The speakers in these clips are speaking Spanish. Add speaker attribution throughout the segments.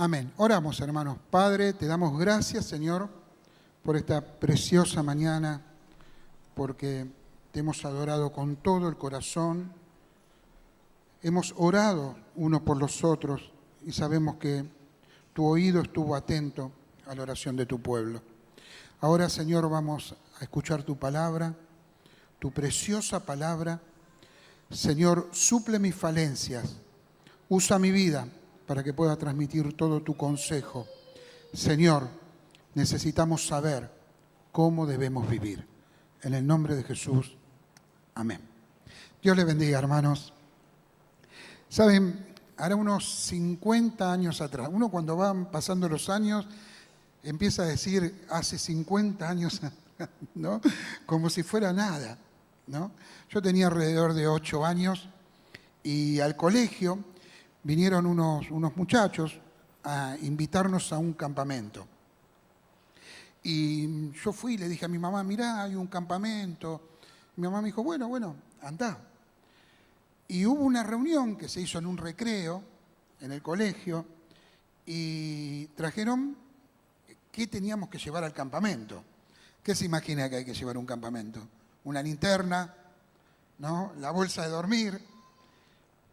Speaker 1: Amén. Oramos, hermanos. Padre, te damos gracias, Señor, por esta preciosa mañana, porque te hemos adorado con todo el corazón. Hemos orado unos por los otros y sabemos que tu oído estuvo atento a la oración de tu pueblo. Ahora, Señor, vamos a escuchar tu palabra, tu preciosa palabra. Señor, suple mis falencias, usa mi vida para que pueda transmitir todo tu consejo. Señor, necesitamos saber cómo debemos vivir. En el nombre de Jesús, amén. Dios les bendiga, hermanos. Saben, hará unos 50 años atrás, uno cuando van pasando los años empieza a decir hace 50 años, ¿no? Como si fuera nada, ¿no? Yo tenía alrededor de 8 años y al colegio vinieron unos muchachos a invitarnos a un campamento. Y yo fui y le dije a mi mamá, mirá, hay un campamento. Mi mamá me dijo, bueno, andá. Y hubo una reunión que se hizo en un recreo en el colegio y trajeron qué teníamos que llevar al campamento. ¿Qué se imagina que hay que llevar a un campamento? Una linterna, ¿no? La bolsa de dormir,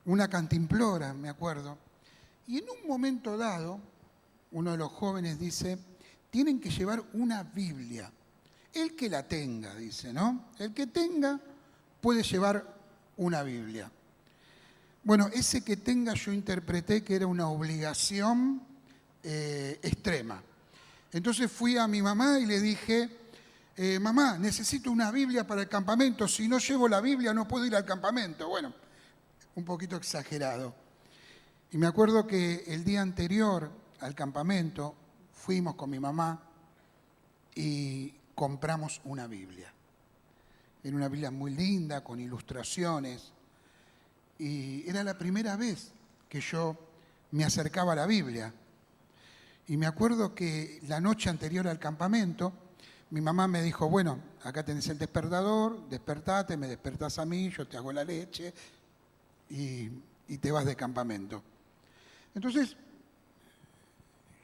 Speaker 1: una cantimplora, me acuerdo. Y en un momento dado, uno de los jóvenes dice, tienen que llevar una Biblia. El que la tenga, dice, ¿no? El que tenga puede llevar una Biblia. Bueno, ese que tenga yo interpreté que era una obligación extrema. Entonces fui a mi mamá y le dije, mamá, necesito una Biblia para el campamento. Si no llevo la Biblia no puedo ir al campamento. Bueno, un poquito exagerado. Y me acuerdo que el día anterior al campamento fuimos con mi mamá y compramos una Biblia. Era una Biblia muy linda, con ilustraciones. Y era la primera vez que yo me acercaba a la Biblia. Y me acuerdo que la noche anterior al campamento, mi mamá me dijo, bueno, acá tenés el despertador, despertate, me despertás a mí, yo te hago la leche y te vas de campamento. Entonces,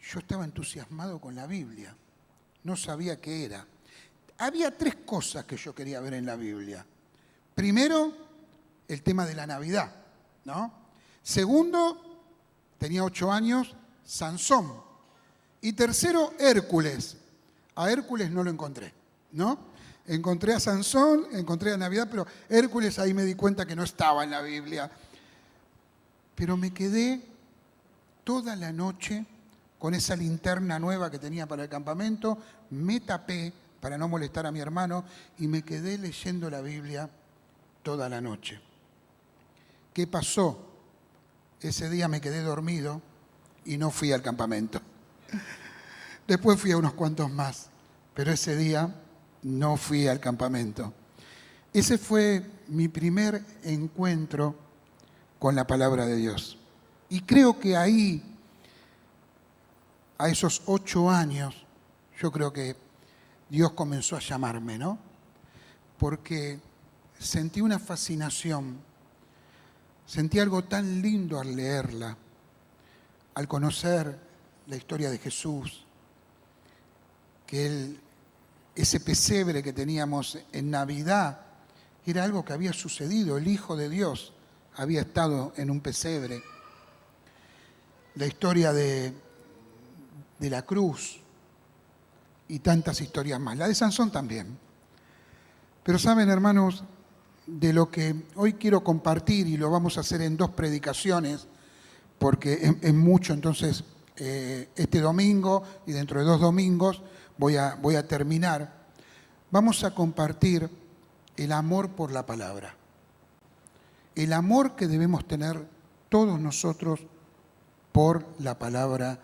Speaker 1: yo estaba entusiasmado con la Biblia, no sabía qué era. Había 3 cosas que yo quería ver en la Biblia. Primero, el tema de la Navidad, ¿no? Segundo, tenía 8 años, Sansón. Y tercero, Hércules. A Hércules no lo encontré, ¿no? Encontré a Sansón, encontré a Navidad, pero Hércules ahí me di cuenta que no estaba en la Biblia. Pero me quedé toda la noche con esa linterna nueva que tenía para el campamento, me tapé para no molestar a mi hermano y me quedé leyendo la Biblia toda la noche. ¿Qué pasó? Ese día me quedé dormido y no fui al campamento. Después fui a unos cuantos más, pero ese día no fui al campamento. Ese fue mi primer encuentro con la palabra de Dios. Y creo que ahí, a esos 8 años, yo creo que Dios comenzó a llamarme, ¿no? Porque sentí una fascinación, sentí algo tan lindo al leerla, al conocer la historia de Jesús, que ese pesebre que teníamos en Navidad era algo que había sucedido, el Hijo de Dios había estado en un pesebre. La historia de la cruz y tantas historias más, la de Sansón también. Pero saben, hermanos, de lo que hoy quiero compartir, y lo vamos a hacer en 2 predicaciones, porque es mucho, entonces este domingo y dentro de 2 domingos voy a terminar. Vamos a compartir el amor por la palabra. El amor que debemos tener todos nosotros por la palabra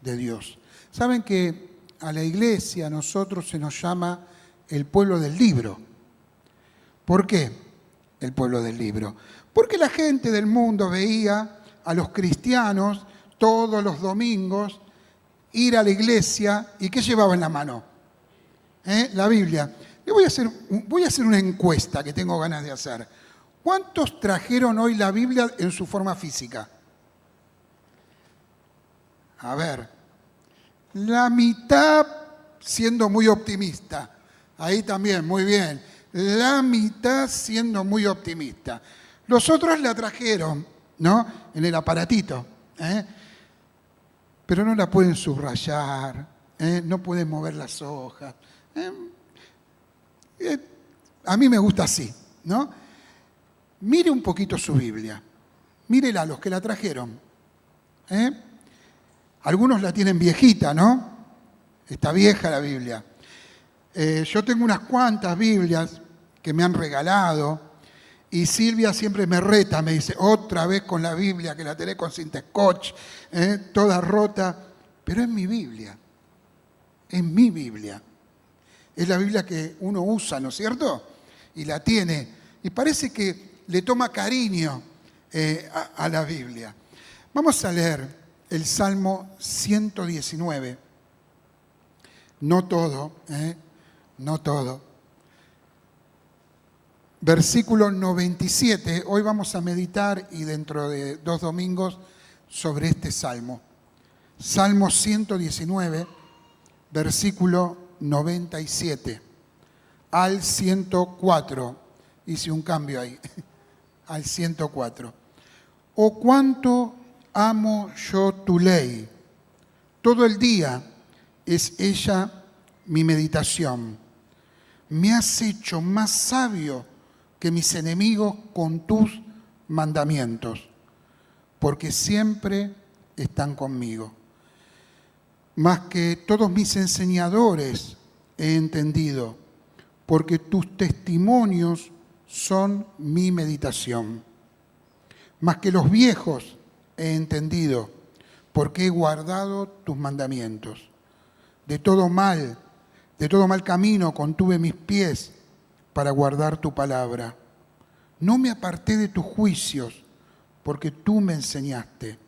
Speaker 1: de Dios. Saben que a la iglesia a nosotros se nos llama el pueblo del libro. ¿Por qué el pueblo del libro? Porque la gente del mundo veía a los cristianos todos los domingos ir a la iglesia y ¿qué llevaba en la mano? La Biblia. Voy a hacer una encuesta que tengo ganas de hacer. ¿Cuántos trajeron hoy la Biblia en su forma física? A ver, la mitad siendo muy optimista. Ahí también, muy bien. La mitad siendo muy optimista. Los otros la trajeron, ¿no? En el aparatito. Pero no la pueden subrayar, no pueden mover las hojas. A mí me gusta así, ¿no? Mire un poquito su Biblia. Mírela, los que la trajeron. Algunos la tienen viejita, ¿no? Está vieja la Biblia. Yo tengo unas cuantas Biblias que me han regalado y Silvia siempre me reta, me dice, otra vez con la Biblia que la tenés con cinta scotch, toda rota. Pero es mi Biblia, es mi Biblia. Es la Biblia que uno usa, ¿no es cierto? Y la tiene. Y parece que le toma cariño a la Biblia. Vamos a leer el Salmo 119. No todo, no todo. Versículo 97. Hoy vamos a meditar y dentro de 2 domingos sobre este salmo. Salmo 119, versículo 97 al 104. Hice un cambio ahí, al 104. Oh, cuánto amo yo tu ley. Todo el día es ella mi meditación. Me has hecho más sabio que mis enemigos con tus mandamientos, porque siempre están conmigo. Más que todos mis enseñadores he entendido, porque tus testimonios son mi meditación. Más que los viejos he entendido, porque he guardado tus mandamientos. De todo mal camino contuve mis pies para guardar tu palabra. No me aparté de tus juicios, porque tú me enseñaste.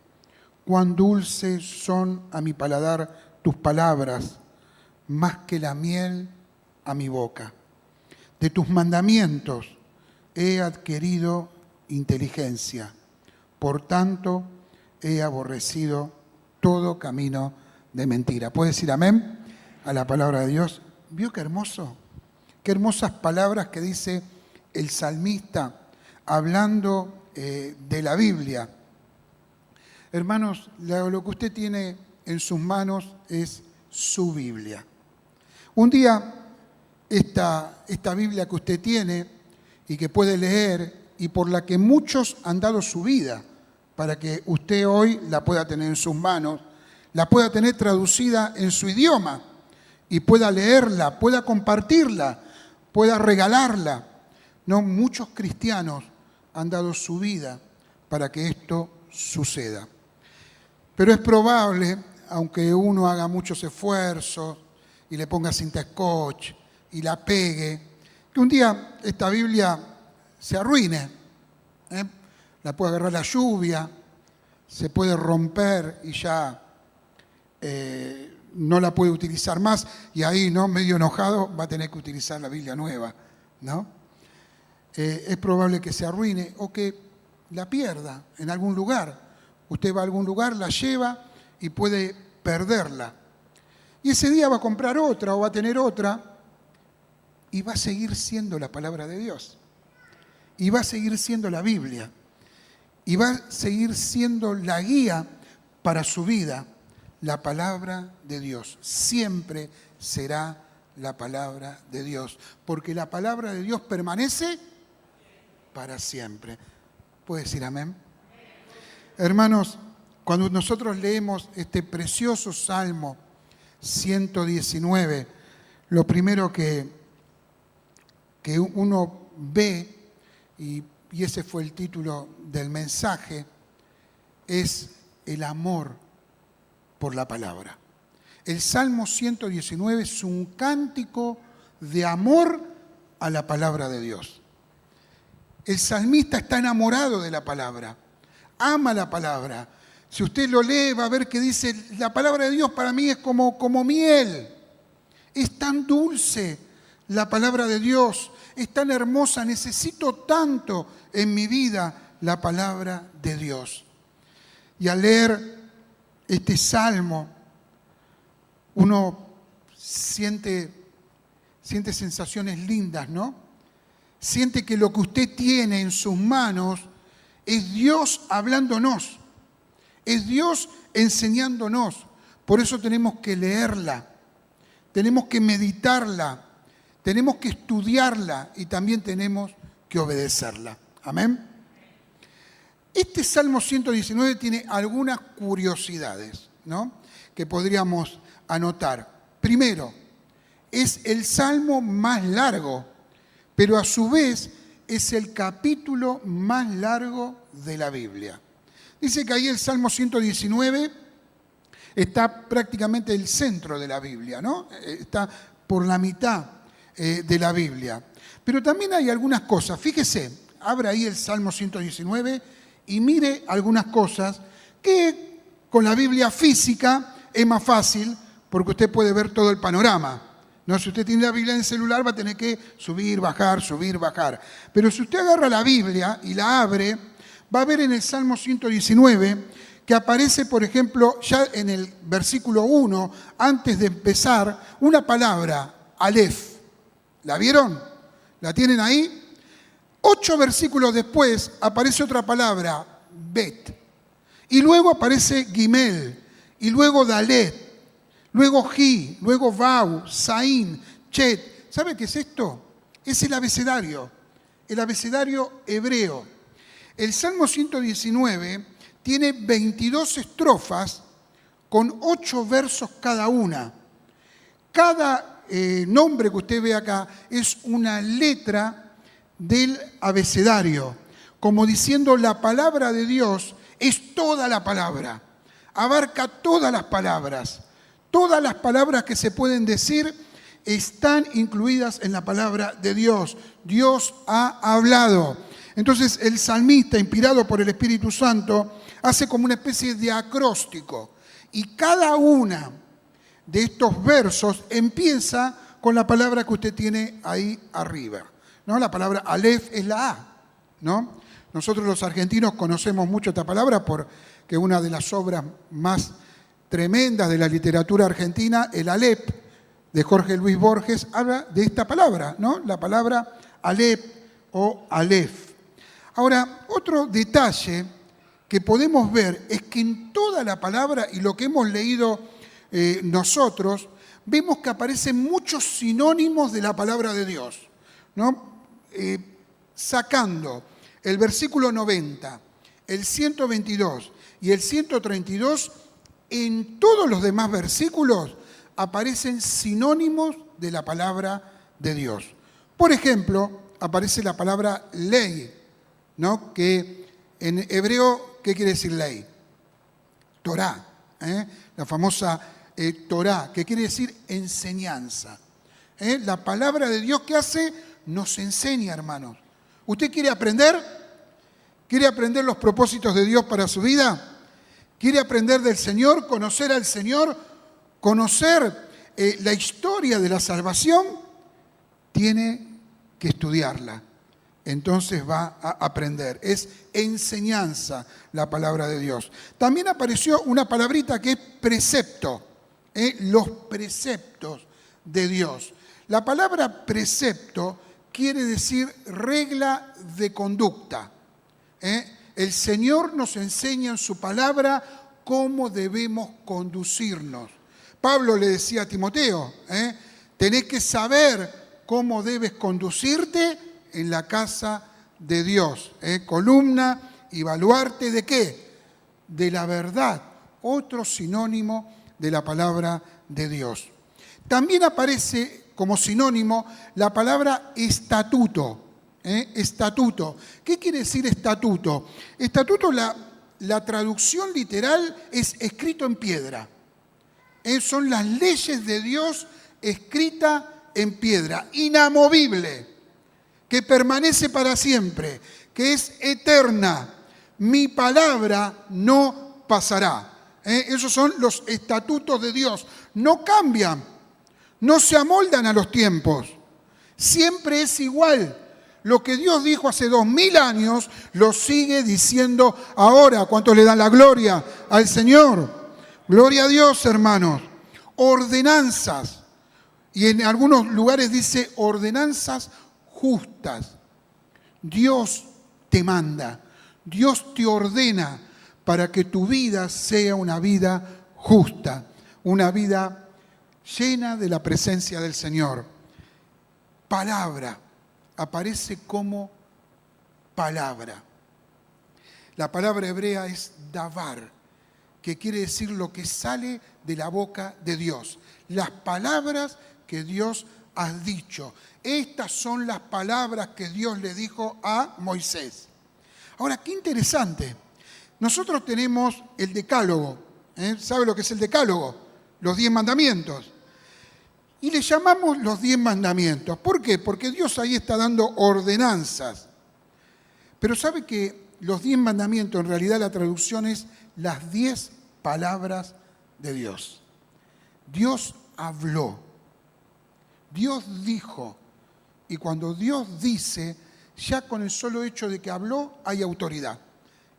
Speaker 1: Cuán dulces son a mi paladar tus palabras, más que la miel a mi boca. De tus mandamientos he adquirido inteligencia. Por tanto, he aborrecido todo camino de mentira. ¿Puede decir amén a la palabra de Dios? ¿Vio qué hermoso? Qué hermosas palabras que dice el salmista hablando de la Biblia. Hermanos, lo que usted tiene en sus manos es su Biblia. Un día, esta Biblia que usted tiene y que puede leer y por la que muchos han dado su vida para que usted hoy la pueda tener en sus manos, la pueda tener traducida en su idioma y pueda leerla, pueda compartirla, pueda regalarla. No, muchos cristianos han dado su vida para que esto suceda. Pero es probable, aunque uno haga muchos esfuerzos y le ponga cinta scotch y la pegue, que un día esta Biblia se arruine. La puede agarrar la lluvia, se puede romper y ya no la puede utilizar más, y ahí, ¿no?, medio enojado, va a tener que utilizar la Biblia nueva, ¿no? Es probable que se arruine o que la pierda en algún lugar. Usted va a algún lugar, la lleva y puede perderla. Y ese día va a comprar otra o va a tener otra y va a seguir siendo la palabra de Dios. Y va a seguir siendo la Biblia. Y va a seguir siendo la guía para su vida. La palabra de Dios siempre será la palabra de Dios, porque la palabra de Dios permanece para siempre. ¿Puede decir amén? Hermanos, cuando nosotros leemos este precioso Salmo 119, lo primero que uno ve, y ese fue el título del mensaje, es el amor por la palabra. El Salmo 119 es un cántico de amor a la palabra de Dios. El salmista está enamorado de la palabra, ama la palabra. Si usted lo lee va a ver que dice, la palabra de Dios para mí es como miel. Es tan dulce la palabra de Dios, es tan hermosa, necesito tanto en mi vida la palabra de Dios. Y al leer este salmo, uno siente sensaciones lindas, ¿no? Siente que lo que usted tiene en sus manos es Dios hablándonos, es Dios enseñándonos. Por eso tenemos que leerla, tenemos que meditarla, tenemos que estudiarla y también tenemos que obedecerla. Amén. Este Salmo 119 tiene algunas curiosidades, ¿no?, que podríamos anotar. Primero, es el salmo más largo, pero a su vez es el capítulo más largo de la Biblia. Dice que ahí el Salmo 119 está prácticamente el centro de la Biblia, ¿no? Está por la mitad de la Biblia. Pero también hay algunas cosas. Fíjese, abra ahí el Salmo 119 y mire algunas cosas que con la Biblia física es más fácil porque usted puede ver todo el panorama. No, si usted tiene la Biblia en el celular va a tener que subir, bajar. Pero si usted agarra la Biblia y la abre, va a ver en el Salmo 119 que aparece, por ejemplo, ya en el versículo 1, antes de empezar, una palabra, Aleph. ¿La vieron? ¿La tienen ahí? 8 versículos después aparece otra palabra, Bet. Y luego aparece Gimel, y luego Dalet, luego Ji, luego Vau, Saín, Chet. ¿Sabe qué es esto? Es el abecedario hebreo. El Salmo 119 tiene 22 estrofas con 8 versos cada una. Cada nombre que usted ve acá es una letra del abecedario, como diciendo la palabra de Dios es toda la palabra, abarca todas las palabras que se pueden decir están incluidas en la palabra de Dios. Dios ha hablado. Entonces el salmista, inspirado por el Espíritu Santo, hace como una especie de acróstico y cada una de estos versos empieza con la palabra que usted tiene ahí arriba, ¿no? La palabra Aleph es la A, ¿no? Nosotros los argentinos conocemos mucho esta palabra porque una de las obras más tremendas de la literatura argentina, el Aleph, de Jorge Luis Borges, habla de esta palabra, ¿no? La palabra Aleph o Aleph. Ahora, otro detalle que podemos ver es que en toda la palabra y lo que hemos leído nosotros, vemos que aparecen muchos sinónimos de la palabra de Dios, ¿no? Sacando el versículo 90, el 122 y el 132, en todos los demás versículos aparecen sinónimos de la palabra de Dios. Por ejemplo, aparece la palabra ley, ¿no? Que en hebreo, ¿qué quiere decir ley? Torá, la famosa Torá, que quiere decir enseñanza. La palabra de Dios, ¿qué hace? Nos enseña, hermanos. ¿Usted quiere aprender? ¿Quiere aprender los propósitos de Dios para su vida? ¿Quiere aprender del Señor, conocer al Señor, conocer la historia de la salvación? Tiene que estudiarla. Entonces va a aprender. Es enseñanza la palabra de Dios. También apareció una palabrita que es precepto. Los preceptos de Dios. La palabra precepto quiere decir regla de conducta. El Señor nos enseña en su palabra cómo debemos conducirnos. Pablo le decía a Timoteo, tenés que saber cómo debes conducirte en la casa de Dios. Columna y baluarte ¿de qué? De la verdad. Otro sinónimo de la palabra de Dios. También aparece como sinónimo la palabra estatuto. Estatuto. ¿Qué quiere decir estatuto? Estatuto, la traducción literal es escrito en piedra. Son las leyes de Dios escritas en piedra, inamovible, que permanece para siempre, que es eterna. Mi palabra no pasará. Esos son los estatutos de Dios. No cambian, no se amoldan a los tiempos. Siempre es igual. Lo que Dios dijo hace 2000 años, lo sigue diciendo ahora. ¿Cuántos le dan la gloria al Señor? Gloria a Dios, hermanos. Ordenanzas. Y en algunos lugares dice ordenanzas justas. Dios te manda, Dios te ordena para que tu vida sea una vida justa, una vida llena de la presencia del Señor. Palabra, aparece como palabra. La palabra hebrea es davar, que quiere decir lo que sale de la boca de Dios. Las palabras que Dios ha dicho. Estas son las palabras que Dios le dijo a Moisés. Ahora, qué interesante. Nosotros tenemos el decálogo. ¿Sabe lo que es el decálogo? Los 10 mandamientos. Y le llamamos los 10 mandamientos. ¿Por qué? Porque Dios ahí está dando ordenanzas. Pero ¿sabe que los 10 mandamientos, en realidad la traducción es las 10 palabras de Dios? Dios habló. Dios dijo. Y cuando Dios dice, ya con el solo hecho de que habló, hay autoridad.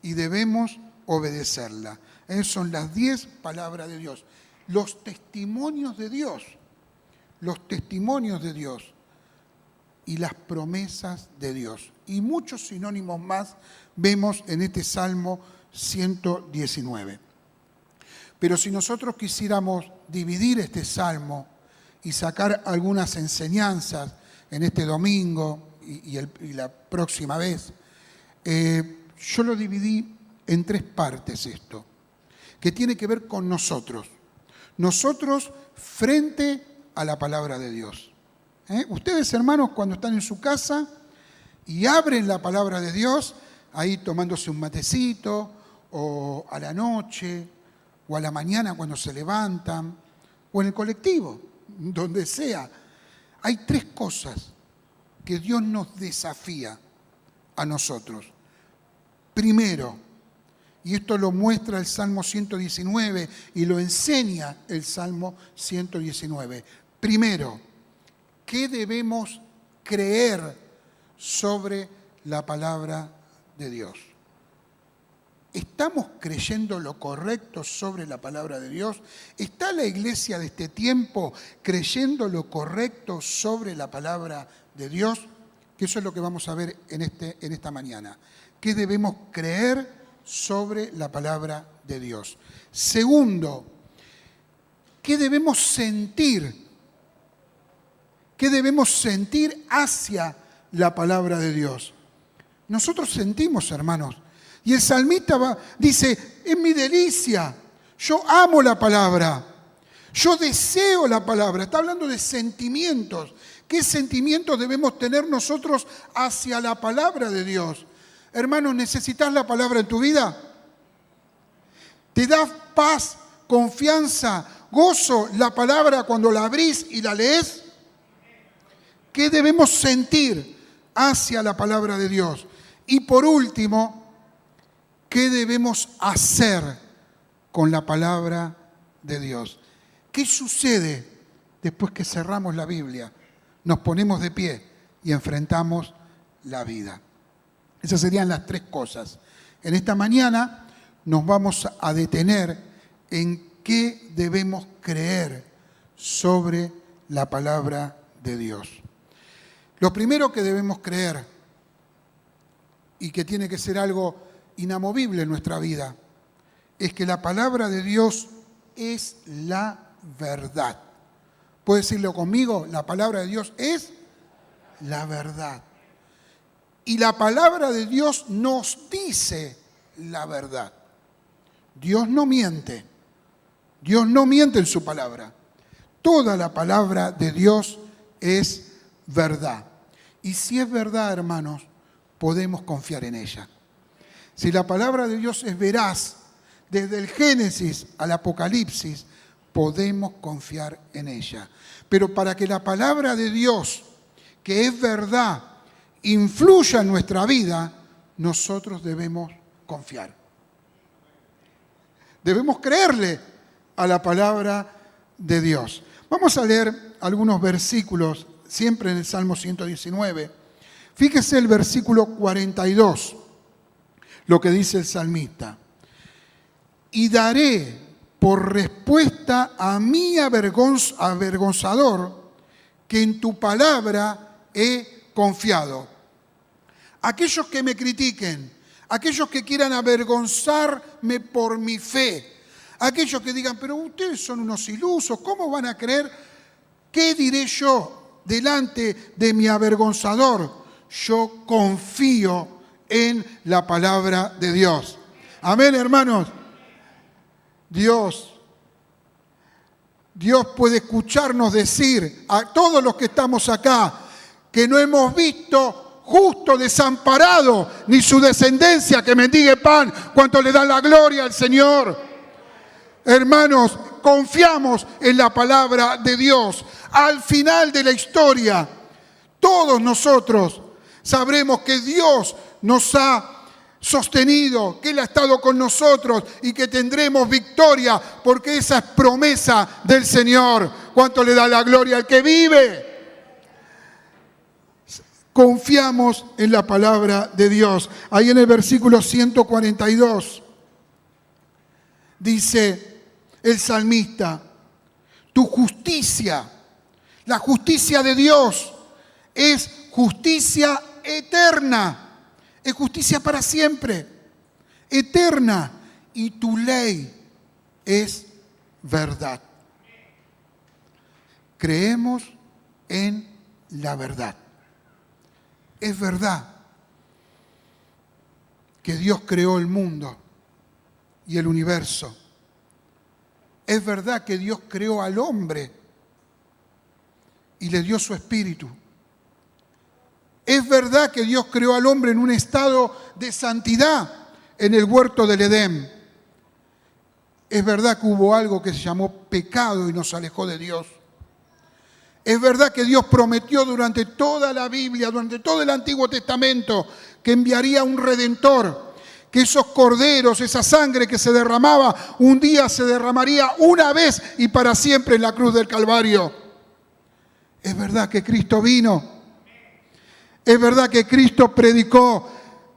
Speaker 1: Y debemos obedecerla. Esas son las 10 palabras de Dios. Los testimonios de Dios. Los testimonios de Dios. Y las promesas de Dios. Y muchos sinónimos más vemos en este Salmo 119. Pero si nosotros quisiéramos dividir este Salmo y sacar algunas enseñanzas en este domingo y la próxima vez, yo lo dividí en 3 partes esto, que tiene que ver con nosotros. Nosotros frente a la palabra de Dios. Ustedes, hermanos, cuando están en su casa y abren la palabra de Dios, ahí tomándose un matecito, o a la noche, o a la mañana cuando se levantan, o en el colectivo, donde sea, hay 3 cosas que Dios nos desafía a nosotros. Primero, y esto lo muestra el Salmo 119 y lo enseña el Salmo 119. Primero, ¿qué debemos creer sobre la palabra de Dios? ¿Estamos creyendo lo correcto sobre la palabra de Dios? ¿Está la iglesia de este tiempo creyendo lo correcto sobre la palabra de Dios? Que eso es lo que vamos a ver en esta mañana. ¿Qué debemos creer sobre la palabra de Dios? Segundo, ¿qué debemos sentir? ¿Qué debemos sentir hacia la palabra de Dios? Nosotros sentimos, hermanos. Y el salmista dice, es mi delicia, yo amo la palabra, yo deseo la palabra. Está hablando de sentimientos. ¿Qué sentimientos debemos tener nosotros hacia la palabra de Dios? Hermanos, ¿necesitas la palabra en tu vida? ¿Te da paz, confianza, gozo la palabra cuando la abrís y la lees? ¿Qué debemos sentir hacia la palabra de Dios? Y por último, ¿qué debemos hacer con la palabra de Dios? ¿Qué sucede después que cerramos la Biblia? Nos ponemos de pie y enfrentamos la vida. Esas serían las 3 cosas. En esta mañana nos vamos a detener en qué debemos creer sobre la palabra de Dios. Lo primero que debemos creer, y que tiene que ser algo inamovible en nuestra vida, es que la palabra de Dios es la verdad. ¿Puede decirlo conmigo? La palabra de Dios es la verdad. Y la palabra de Dios nos dice la verdad. Dios no miente. Dios no miente en su palabra. Toda la palabra de Dios es verdad. Y si es verdad, hermanos, podemos confiar en ella. Si la palabra de Dios es veraz, desde el Génesis al Apocalipsis, podemos confiar en ella. Pero para que la palabra de Dios, que es verdad, influya en nuestra vida, nosotros debemos confiar. Debemos creerle a la palabra de Dios. Vamos a leer algunos versículos, siempre en el Salmo 119. Fíjese el versículo 42, lo que dice el salmista. Y daré por respuesta a mi avergonzador, que en tu palabra he confiado. Aquellos que me critiquen, aquellos que quieran avergonzarme por mi fe, aquellos que digan, pero ustedes son unos ilusos, ¿cómo van a creer? ¿Qué diré yo delante de mi avergonzador? Yo confío en la palabra de Dios. Amén, hermanos. Dios puede escucharnos decir a todos los que estamos acá que no hemos visto justo desamparado ni su descendencia que mendigue pan cuanto le da la gloria al Señor. Hermanos, confiamos en la palabra de Dios. Al final de la historia, todos nosotros sabremos que Dios nos ha sostenido, que Él ha estado con nosotros y que tendremos victoria, porque esa es promesa del Señor. ¿Cuánto le da la gloria al que vive? Confiamos en la palabra de Dios. Ahí en el versículo 142 dice el salmista, tu justicia, la justicia de Dios es justicia eterna. Es justicia para siempre, eterna, y tu ley es verdad. Creemos en la verdad. Es verdad que Dios creó el mundo y el universo. Es verdad que Dios creó al hombre y le dio su espíritu. Es verdad que Dios creó al hombre en un estado de santidad en el huerto del Edén. Es verdad que hubo algo que se llamó pecado y nos alejó de Dios. Es verdad que Dios prometió durante toda la Biblia, durante todo el Antiguo Testamento, que enviaría un Redentor, que esos corderos, esa sangre que se derramaba, un día se derramaría una vez y para siempre en la cruz del Calvario. Es verdad que Cristo vino. Es verdad que Cristo predicó,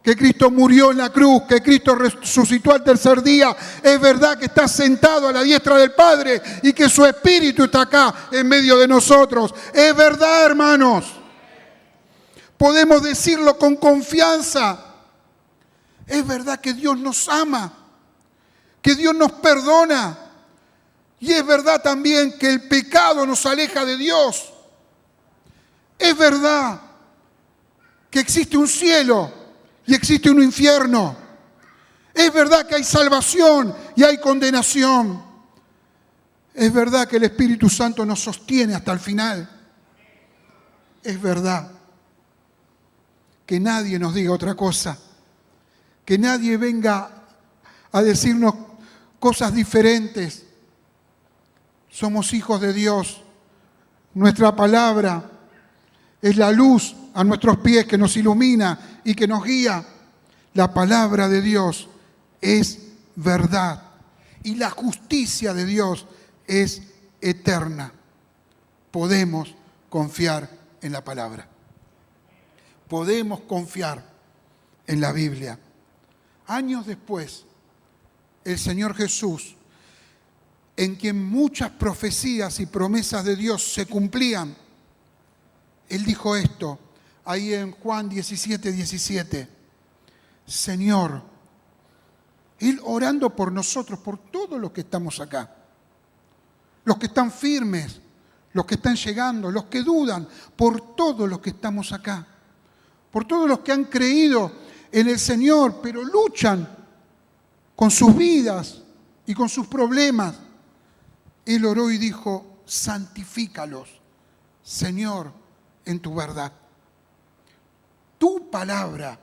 Speaker 1: que Cristo murió en la cruz, que Cristo resucitó al tercer día. Es verdad que está sentado a la diestra del Padre y que su Espíritu está acá en medio de nosotros. Es verdad, hermanos. Podemos decirlo con confianza. Es verdad que Dios nos ama, que Dios nos perdona. Y es verdad también que el pecado nos aleja de Dios. Es verdad que existe un cielo y existe un infierno. Es verdad que hay salvación y hay condenación. Es verdad que el Espíritu Santo nos sostiene hasta el final. Es verdad que nadie nos diga otra cosa, que nadie venga a decirnos cosas diferentes. Somos hijos de Dios. Nuestra palabra es la luz a nuestros pies que nos ilumina y que nos guía. La palabra de Dios es verdad y la justicia de Dios es eterna. Podemos confiar en la palabra. Podemos confiar en la Biblia. Años después, el Señor Jesús, en quien muchas profecías y promesas de Dios se cumplían, Él dijo esto, ahí en Juan 17:17. Señor, Él orando por nosotros, por todos los que estamos acá, los que están firmes, los que están llegando, los que dudan, por todos los que estamos acá, por todos los que han creído en el Señor, pero luchan con sus vidas y con sus problemas. Él oró y dijo, santifícalos, Señor, en tu verdad. Tu palabra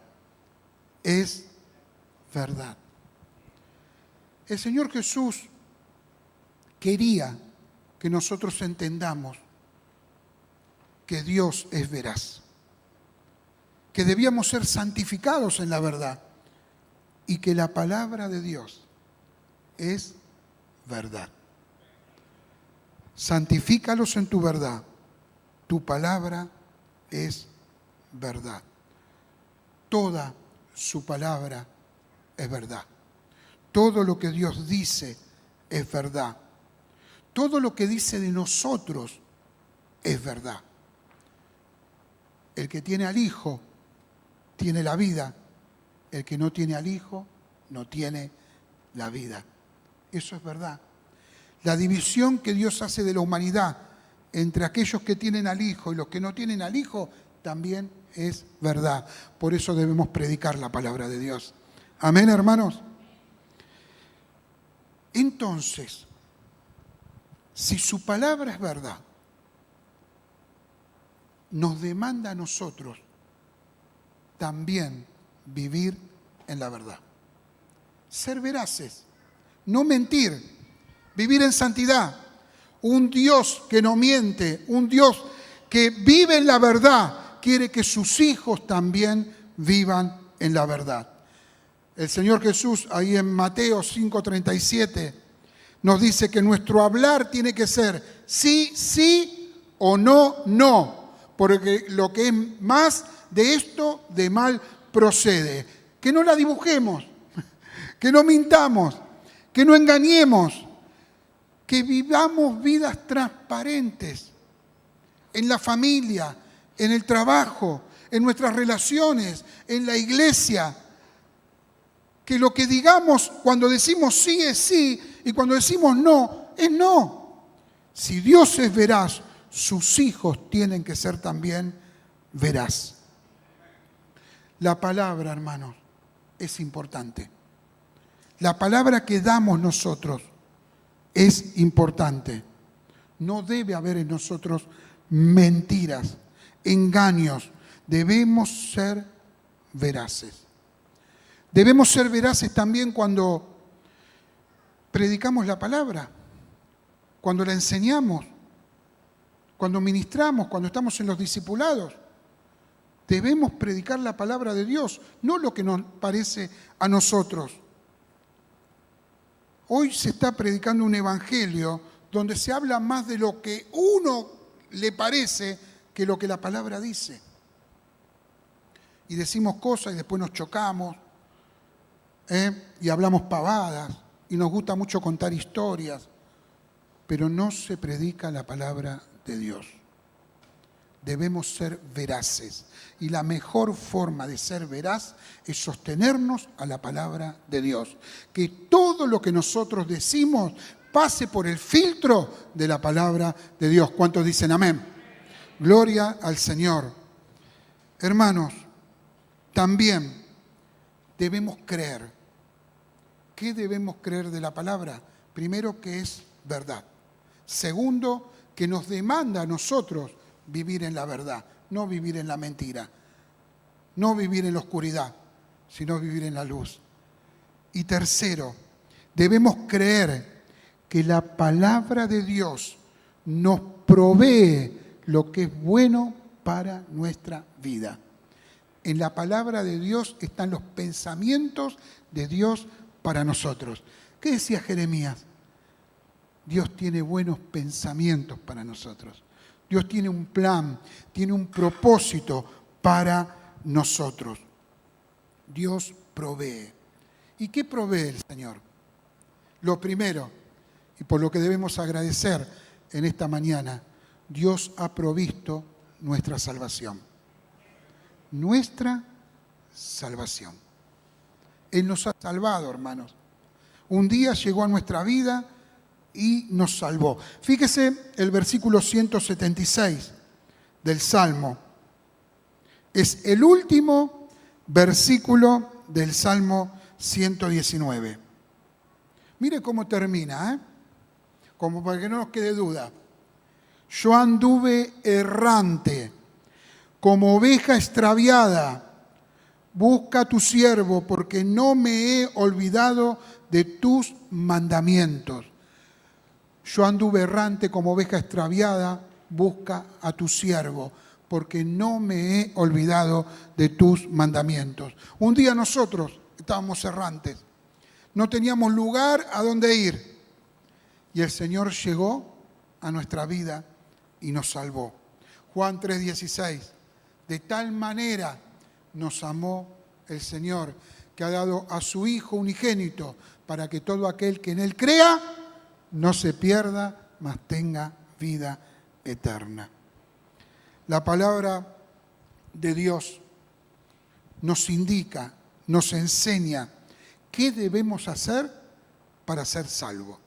Speaker 1: es verdad. El Señor Jesús quería que nosotros entendamos que Dios es veraz, que debíamos ser santificados en la verdad y que la palabra de Dios es verdad. Santifícalos en tu verdad. Tu palabra es verdad. Toda su palabra es verdad. Todo lo que Dios dice es verdad. Todo lo que dice de nosotros es verdad. El que tiene al Hijo tiene la vida. El que no tiene al Hijo no tiene la vida. Eso es verdad. La división que Dios hace de la humanidad entre aquellos que tienen al Hijo y los que no tienen al Hijo también es verdad. Por eso debemos predicar la palabra de Dios. Amén, hermanos. Entonces, si su palabra es verdad, nos demanda a nosotros también vivir en la verdad. Ser veraces, no mentir, vivir en santidad. Un Dios que no miente, un Dios que vive en la verdad, quiere que sus hijos también vivan en la verdad. El Señor Jesús, ahí en Mateo 5:37, nos dice que nuestro hablar tiene que ser sí, sí o no, no. Porque lo que es más de esto, de mal procede. Que no la dibujemos, que no mintamos, que no engañemos, que vivamos vidas transparentes en la familia, en el trabajo, en nuestras relaciones, en la iglesia. Que lo que digamos cuando decimos sí es sí y cuando decimos no es no. Si Dios es veraz, sus hijos tienen que ser también veraz. La palabra, hermanos, es importante. La palabra que damos nosotros es importante. No debe haber en nosotros mentiras, engaños. Debemos ser veraces. Debemos ser veraces también cuando predicamos la palabra, cuando la enseñamos, cuando ministramos, cuando estamos en los discipulados. Debemos predicar la palabra de Dios, no lo que nos parece a nosotros. Hoy se está predicando un evangelio donde se habla más de lo que uno le parece que lo que la palabra dice. Y decimos cosas y después nos chocamos, y hablamos pavadas, y nos gusta mucho contar historias, pero no se predica la palabra de Dios. Debemos ser veraces. Y la mejor forma de ser veraz es sostenernos a la palabra de Dios. Que todo lo que nosotros decimos pase por el filtro de la palabra de Dios. ¿Cuántos dicen amén? Gloria al Señor. Hermanos, también debemos creer. ¿Qué debemos creer de la palabra? Primero, que es verdad. Segundo, que nos demanda a nosotros vivir en la verdad, no vivir en la mentira, no vivir en la oscuridad, sino vivir en la luz. Y tercero, debemos creer que la palabra de Dios nos provee lo que es bueno para nuestra vida. En la palabra de Dios están los pensamientos de Dios para nosotros. ¿Qué decía Jeremías? Dios tiene buenos pensamientos para nosotros. Dios tiene un plan, tiene un propósito para nosotros. Dios provee. ¿Y qué provee el Señor? Lo primero, y por lo que debemos agradecer en esta mañana, Dios ha provisto nuestra salvación. Nuestra salvación. Él nos ha salvado, hermanos. Un día llegó a nuestra vida y nos salvó. Fíjese el versículo 176 del Salmo. Es el último versículo del Salmo 119. Mire cómo termina, como para que no nos quede duda. Yo anduve errante, como oveja extraviada. Busca a tu siervo, porque no me he olvidado de tus mandamientos. Yo anduve errante como oveja extraviada, busca a tu siervo, porque no me he olvidado de tus mandamientos. Un día nosotros estábamos errantes, no teníamos lugar a donde ir, y el Señor llegó a nuestra vida y nos salvó. Juan 3:16, de tal manera nos amó el Señor, que ha dado a su Hijo unigénito, para que todo aquel que en Él crea no se pierda, mas tenga vida eterna. La palabra de Dios nos indica, nos enseña qué debemos hacer para ser salvos.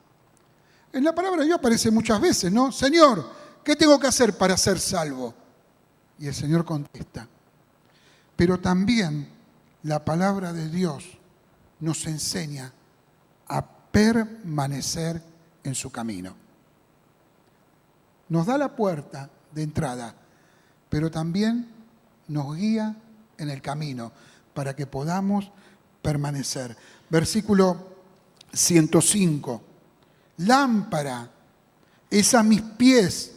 Speaker 1: En la palabra de Dios aparece muchas veces, ¿no? Señor, ¿qué tengo que hacer para ser salvo? Y el Señor contesta. Pero también la palabra de Dios nos enseña a permanecer en su camino. Nos da la puerta de entrada, pero también nos guía en el camino para que podamos permanecer. Versículo 105. Lámpara es a mis pies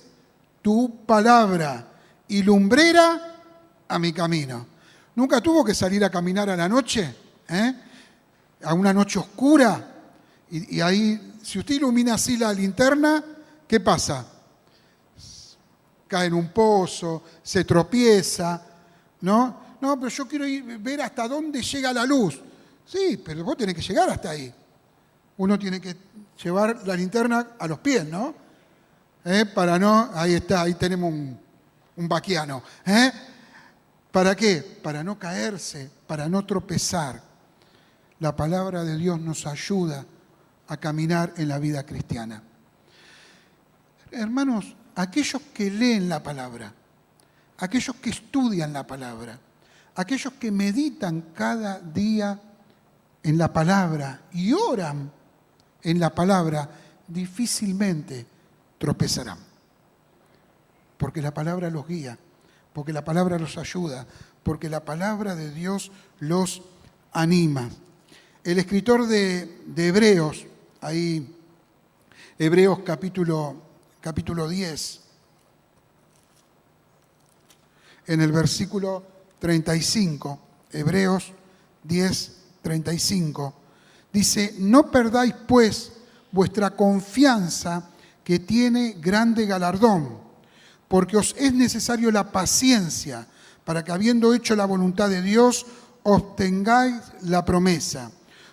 Speaker 1: tu palabra y lumbrera a mi camino. ¿Nunca tuvo que salir a caminar a la noche? A una noche oscura. Y ahí, si usted ilumina así la linterna, ¿qué pasa? Cae en un pozo, se tropieza, ¿no? No, pero yo quiero ver hasta dónde llega la luz. Sí, pero vos tenés que llegar hasta ahí. Uno tiene que llevar la linterna a los pies, ¿no? Para no, ahí está, ahí tenemos un vaquiano. ¿Para qué? Para no caerse, para no tropezar. La palabra de Dios nos ayuda a caminar en la vida cristiana. Hermanos, aquellos que leen la palabra, aquellos que estudian la palabra, aquellos que meditan cada día en la palabra y oran en la palabra, difícilmente tropezarán. Porque la palabra los guía, porque la palabra los ayuda, porque la palabra de Dios los anima. El escritor de Hebreos, ahí, Hebreos capítulo 10, en el versículo 35, Hebreos 10, 35, dice, no perdáis pues vuestra confianza que tiene grande galardón, porque os es necesario la paciencia para que habiendo hecho la voluntad de Dios, obtengáis la promesa.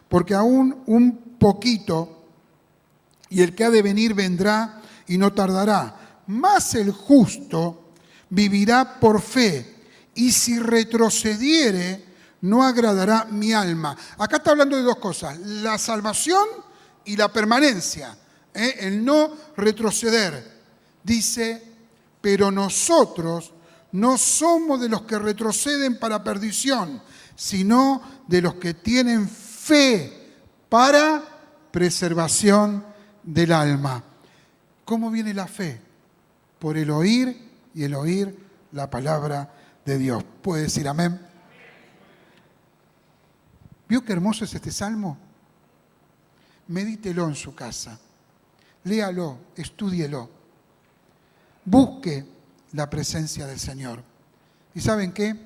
Speaker 1: Porque aún un poquito, y el que ha de venir vendrá y no tardará. Mas el justo vivirá por fe, y si retrocediere, no agradará mi alma. Acá está hablando de dos cosas, la salvación y la permanencia, el no retroceder. Dice, pero nosotros no somos de los que retroceden para perdición, sino de los que tienen fe para preservación del alma. ¿Cómo viene la fe? Por el oír y el oír la palabra de Dios. ¿Puede decir amén? ¿Vio qué hermoso es este salmo? Medítelo en su casa. Léalo, estúdielo. Busque la presencia del Señor. ¿Y saben qué?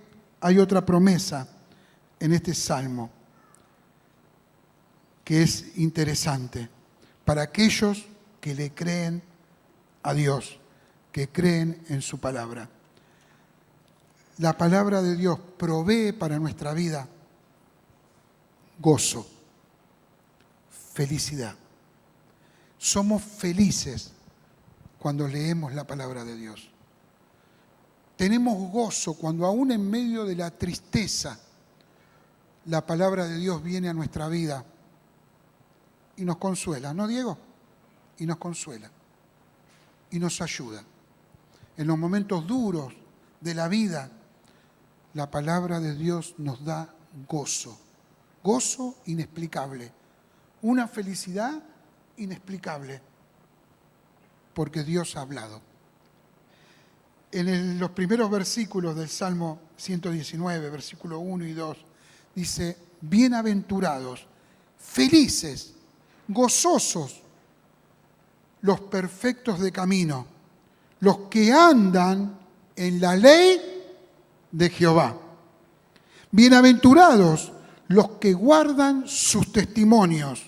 Speaker 1: Hay otra promesa en este salmo que es interesante para aquellos que le creen a Dios, que creen en su palabra. La palabra de Dios provee para nuestra vida gozo, felicidad. Somos felices cuando leemos la palabra de Dios. Tenemos gozo cuando aún en medio de la tristeza la palabra de Dios viene a nuestra vida y nos consuela, ¿no, Diego? Y nos consuela y nos ayuda. En los momentos duros de la vida, la palabra de Dios nos da gozo, gozo inexplicable, una felicidad inexplicable, porque Dios ha hablado. En los primeros versículos del Salmo 119, versículo 1 y 2, dice, bienaventurados, felices, gozosos, los perfectos de camino, los que andan en la ley de Jehová. Bienaventurados los que guardan sus testimonios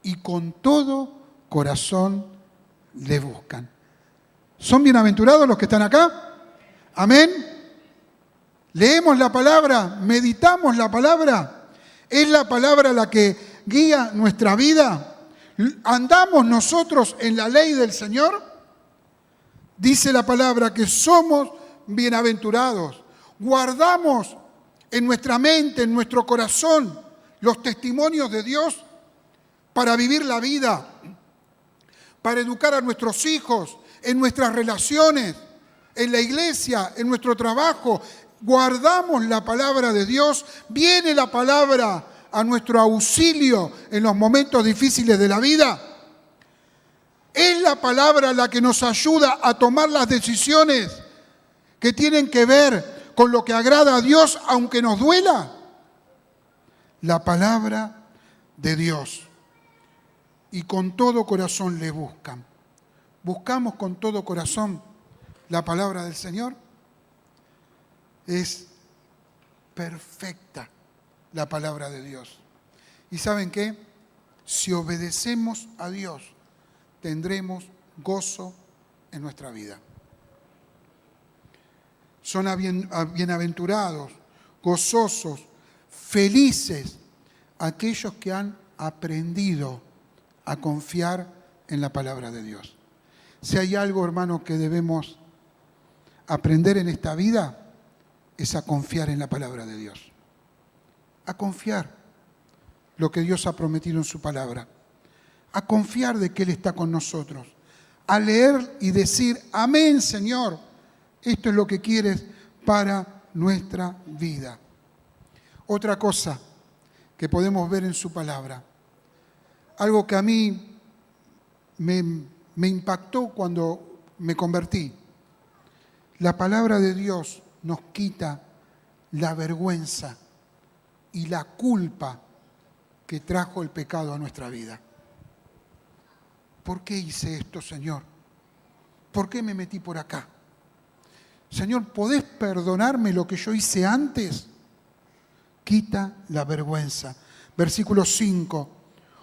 Speaker 1: y con todo corazón le buscan. ¿Son bienaventurados los que están acá? Amén. Leemos la palabra, meditamos la palabra. ¿Es la palabra la que guía nuestra vida? ¿Andamos nosotros en la ley del Señor? Dice la palabra que somos bienaventurados. Guardamos en nuestra mente, en nuestro corazón, los testimonios de Dios para vivir la vida, para educar a nuestros hijos, en nuestras relaciones, en la iglesia, en nuestro trabajo. Guardamos la palabra de Dios, viene la palabra a nuestro auxilio en los momentos difíciles de la vida. Es la palabra la que nos ayuda a tomar las decisiones que tienen que ver con lo que agrada a Dios, aunque nos duela. La palabra de Dios. Y con todo corazón le buscan. ¿Buscamos con todo corazón la palabra del Señor? Es perfecta la palabra de Dios. ¿Y saben qué? Si obedecemos a Dios, tendremos gozo en nuestra vida. Son bienaventurados, gozosos, felices aquellos que han aprendido a confiar en la palabra de Dios. Si hay algo, hermano, que debemos aprender en esta vida, es a confiar en la palabra de Dios. A confiar lo que Dios ha prometido en su palabra. A confiar de que Él está con nosotros. A leer y decir, amén, Señor, esto es lo que quieres para nuestra vida. Otra cosa que podemos ver en su palabra, algo que a mí me impactó cuando me convertí. La palabra de Dios nos quita la vergüenza y la culpa que trajo el pecado a nuestra vida. ¿Por qué hice esto, Señor? ¿Por qué me metí por acá? Señor, ¿podés perdonarme lo que yo hice antes? Quita la vergüenza. Versículo 5.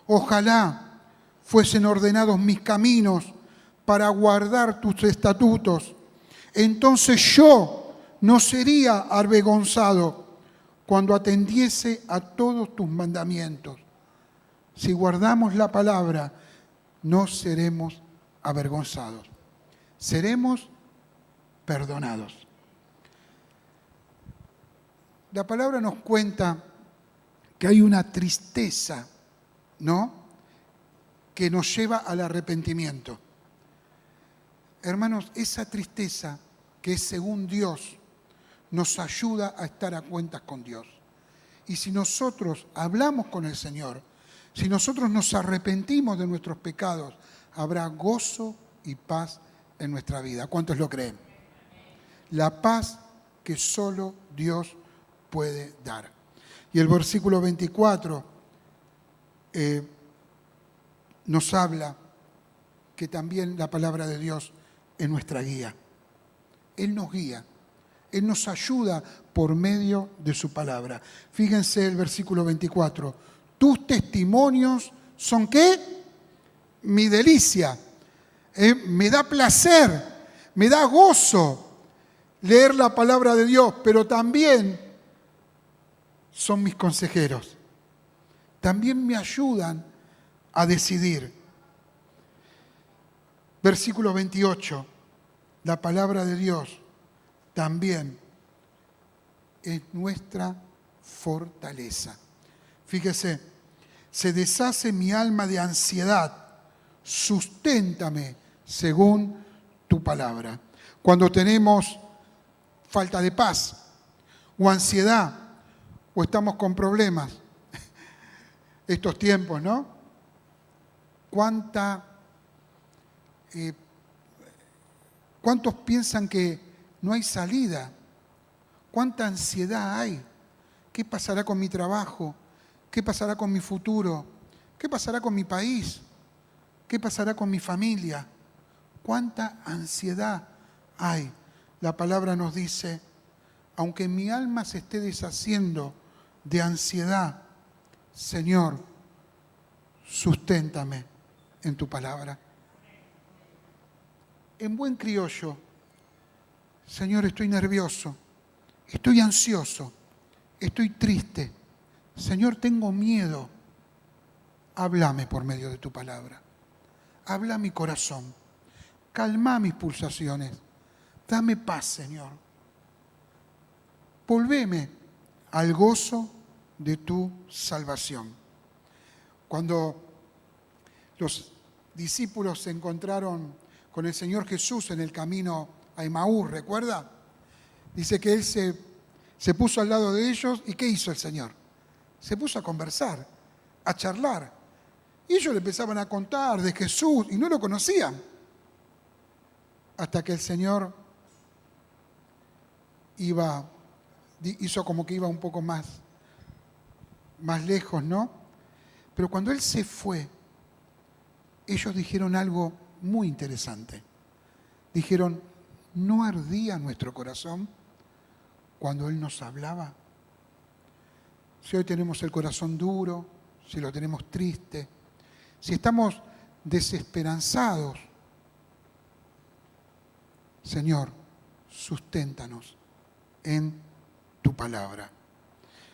Speaker 1: Ojalá fuesen ordenados mis caminos para guardar tus estatutos. Entonces yo no sería avergonzado cuando atendiese a todos tus mandamientos. Si guardamos la palabra, no seremos avergonzados. Seremos perdonados. La palabra nos cuenta que hay una tristeza, ¿no?, que nos lleva al arrepentimiento. Hermanos, esa tristeza que es según Dios nos ayuda a estar a cuentas con Dios. Y si nosotros hablamos con el Señor, si nosotros nos arrepentimos de nuestros pecados, habrá gozo y paz en nuestra vida. ¿Cuántos lo creen? La paz que solo Dios puede dar. Y el versículo 24 nos habla que también la palabra de Dios es nuestra guía. Él nos guía. Él nos ayuda por medio de su palabra. Fíjense el versículo 24. Tus testimonios son ¿qué? Mi delicia. Me da placer, me da gozo leer la palabra de Dios, pero también son mis consejeros. También me ayudan a decidir. Versículo 28. La palabra de Dios también es nuestra fortaleza. Fíjese, se deshace mi alma de ansiedad, susténtame según tu palabra. Cuando tenemos falta de paz o ansiedad o estamos con problemas, estos tiempos, ¿no? ¿Cuántos piensan que no hay salida? ¿Cuánta ansiedad hay? ¿Qué pasará con mi trabajo? ¿Qué pasará con mi futuro? ¿Qué pasará con mi país? ¿Qué pasará con mi familia? ¿Cuánta ansiedad hay? La palabra nos dice, aunque mi alma se esté deshaciendo de ansiedad, Señor, susténtame en tu palabra. En buen criollo, Señor, estoy nervioso, estoy ansioso, estoy triste. Señor, tengo miedo. háblame por medio de tu palabra. Habla mi corazón. Calma mis pulsaciones. Dame paz, Señor. Volveme al gozo de tu salvación. Cuando los discípulos se encontraron con el Señor Jesús en el camino a Emaús, ¿recuerda? Dice que Él se puso al lado de ellos y ¿qué hizo el Señor? Se puso a conversar, a charlar. Y ellos le empezaban a contar de Jesús y no lo conocían. Hasta que el Señor hizo como que iba un poco más lejos, ¿no? Pero cuando Él se fue, ellos dijeron algo muy interesante. Dijeron, ¿no ardía nuestro corazón cuando Él nos hablaba? Si hoy tenemos el corazón duro, si lo tenemos triste, si estamos desesperanzados, Señor, susténtanos en tu palabra.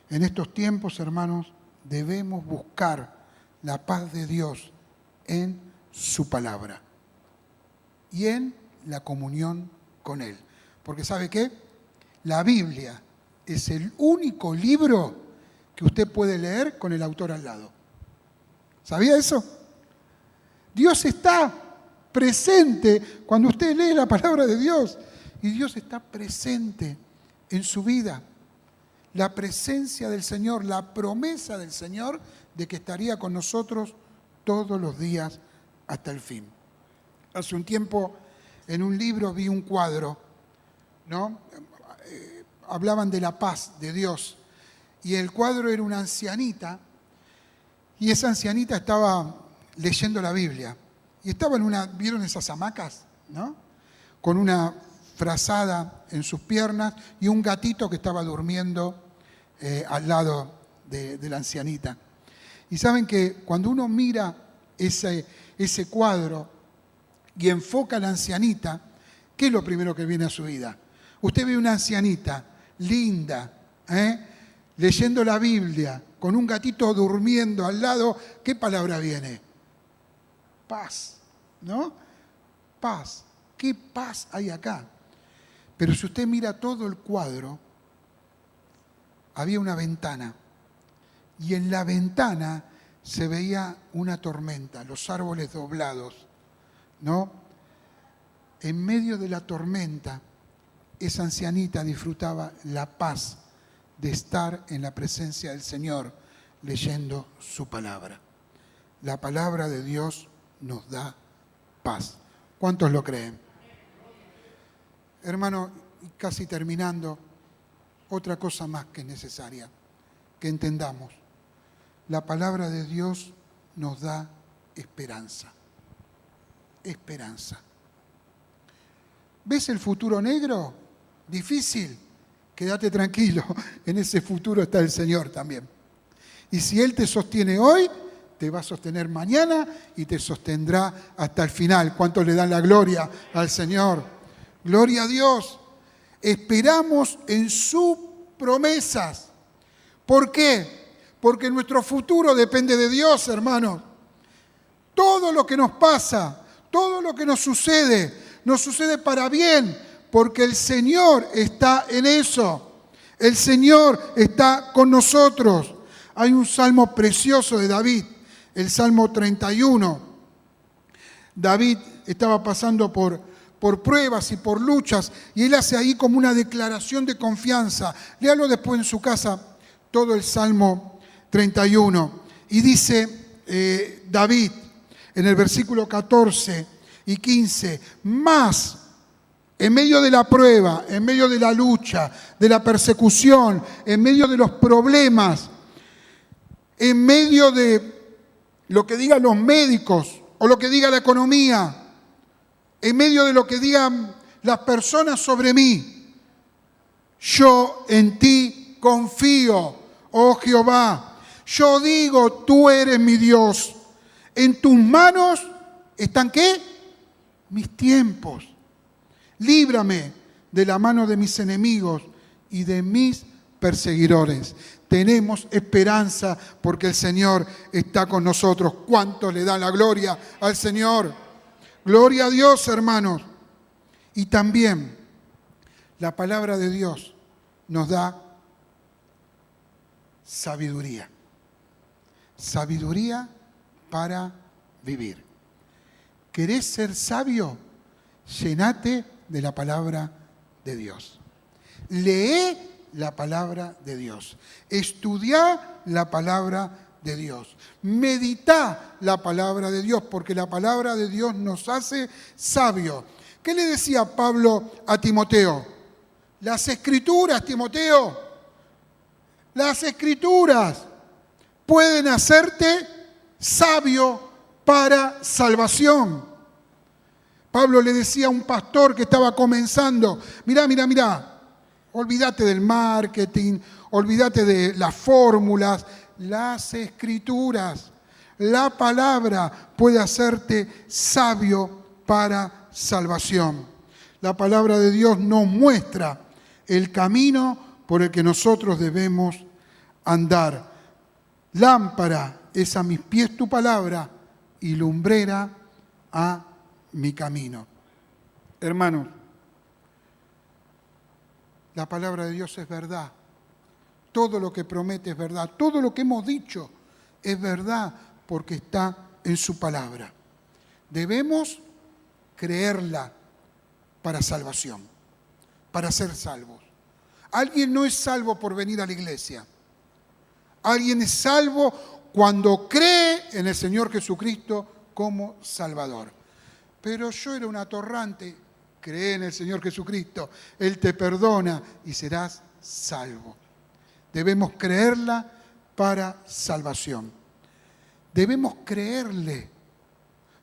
Speaker 1: En estos tiempos, hermanos, debemos buscar la paz de Dios en su palabra y en la comunión con Él. Porque ¿sabe qué? La Biblia es el único libro que usted puede leer con el autor al lado. ¿Sabía eso? Dios está presente cuando usted lee la palabra de Dios y Dios está presente en su vida. La presencia del Señor, la promesa del Señor de que estaría con nosotros todos los días hasta el fin. Hace un tiempo en un libro vi un cuadro, ¿no? Hablaban de la paz de Dios y el cuadro era una ancianita y esa ancianita estaba leyendo la Biblia y estaba en una, ¿vieron esas hamacas? ¿No? Con una frazada en sus piernas y un gatito que estaba durmiendo al lado de la ancianita. Y saben que cuando uno mira ese cuadro y enfoca a la ancianita, ¿qué es lo primero que viene a su vida? Usted ve una ancianita linda, leyendo la Biblia, con un gatito durmiendo al lado, ¿qué palabra viene? Paz, ¿no? Paz. ¿Qué paz hay acá? Pero si usted mira todo el cuadro, había una ventana y en la ventana se veía una tormenta, los árboles doblados, ¿no? En medio de la tormenta, esa ancianita disfrutaba la paz de estar en la presencia del Señor leyendo su palabra. La palabra de Dios nos da paz. ¿Cuántos lo creen? Hermano, casi terminando, otra cosa más que es necesaria, que entendamos. La palabra de Dios nos da esperanza. Esperanza. ¿Ves el futuro negro? Difícil. Quédate tranquilo, en ese futuro está el Señor también. Y si Él te sostiene hoy, te va a sostener mañana y te sostendrá hasta el final. ¿Cuántos le dan la gloria al Señor? Gloria a Dios. Esperamos en sus promesas. ¿Por qué? Porque nuestro futuro depende de Dios, hermanos. Todo lo que nos pasa, todo lo que nos sucede para bien, porque el Señor está en eso. El Señor está con nosotros. Hay un salmo precioso de David, el Salmo 31. David estaba pasando por pruebas y por luchas, y él hace ahí como una declaración de confianza. Léalo después en su casa, todo el Salmo 31. Y dice David, en el versículo 14 y 15, más en medio de la prueba, en medio de la lucha, de la persecución, en medio de los problemas, en medio de lo que digan los médicos o lo que diga la economía, en medio de lo que digan las personas sobre mí, yo en ti confío, oh Jehová. Yo digo, tú eres mi Dios. En tus manos están, ¿qué? Mis tiempos. Líbrame de la mano de mis enemigos y de mis perseguidores. tenemos esperanza porque el Señor está con nosotros. ¿Cuántos le dan la gloria al Señor? Gloria a Dios, hermanos. Y también la palabra de Dios nos da sabiduría. Sabiduría para vivir. ¿Querés ser sabio? Llenate de la palabra de Dios. Lee la palabra de Dios. Estudiá la palabra de Dios. Meditá la palabra de Dios, porque la palabra de Dios nos hace sabios. ¿Qué le decía Pablo a Timoteo? Las Escrituras, Timoteo, las Escrituras pueden hacerte sabio para salvación. Pablo le decía a un pastor que estaba comenzando, mirá, olvídate del marketing, olvídate de las fórmulas, las Escrituras, la palabra puede hacerte sabio para salvación. La palabra de Dios nos muestra el camino por el que nosotros debemos andar. Lámpara es a mis pies tu palabra y lumbrera a mi camino. Hermanos, la palabra de Dios es verdad. Todo lo que promete es verdad. Todo lo que hemos dicho es verdad porque está en su palabra. Debemos creerla para salvación, para ser salvos. Alguien no es salvo por venir a la iglesia. Alguien es salvo cuando cree en el Señor Jesucristo como Salvador. Pero yo era un atorrante, cree en el Señor Jesucristo, Él te perdona y serás salvo. Debemos creerla para salvación. Debemos creerle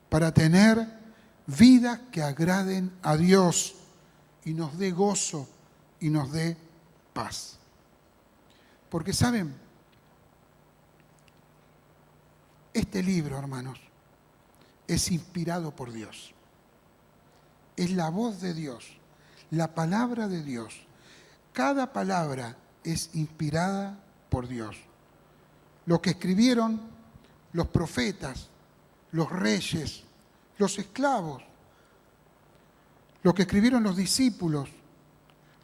Speaker 1: para tener vidas que agraden a Dios y nos dé gozo y nos dé paz. Porque, ¿saben? Este libro, hermanos, es inspirado por Dios. Es la voz de Dios, la palabra de Dios. Cada palabra es inspirada por Dios. Lo que escribieron los profetas, los reyes, los esclavos, lo que escribieron los discípulos,